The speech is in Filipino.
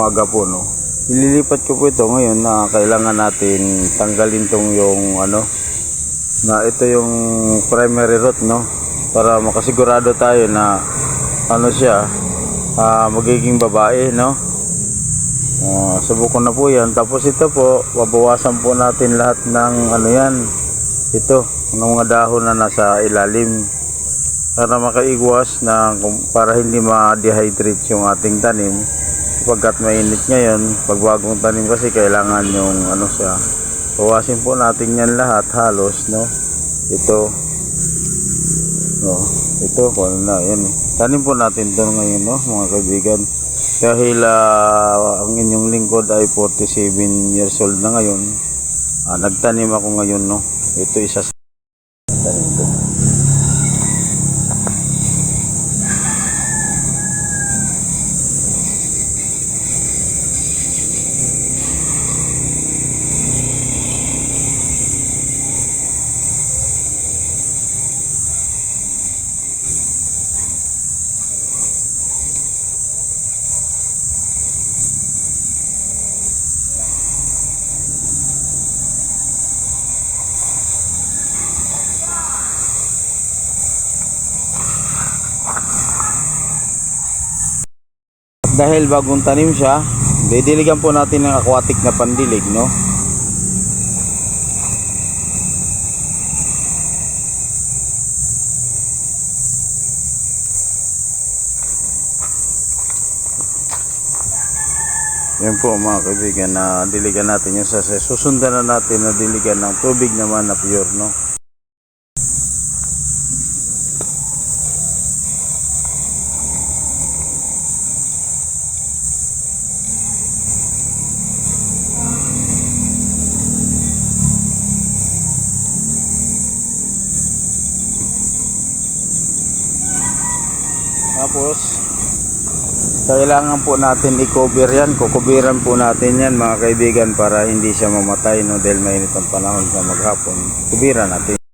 umaga po, no. Ililipat ko po ito ngayon na kailangan natin tanggalin tong yung ano, na ito yung primary root, no, para makasigurado tayo na ano siya, magiging babae, no. Subukan na po yan. Tapos ito po, babawasan po natin lahat ng ano yan, ito, ng mga dahon na nasa ilalim, para makaiwas na para hindi ma-dehydrate yung ating tanim pagkat mainit ngayon. Pag bagong tanim kasi kailangan yung ano siya, bawasin po natin yan lahat halos, no. Ito, no, ito po na yan, tanim po natin ito ngayon, no, mga kaibigan. Dahil ang inyong lingkod ay 47 years old na ngayon, nagtanim ako ngayon, no. Ito isa sa tanim ko. Dahil bagong tanim siya, didiligan po natin ng aquatic na pandilig, no. Yan po mga kaibigan, na diligan natin yung sase. Susundan na natin na diligan ng tubig naman na pure, no. Tapos kailangan po natin i-cover yan, kukubiran po natin yan mga kaibigan para hindi siya mamatay, no, dahil mainit ang panahon sa maghapon. Kubiran natin.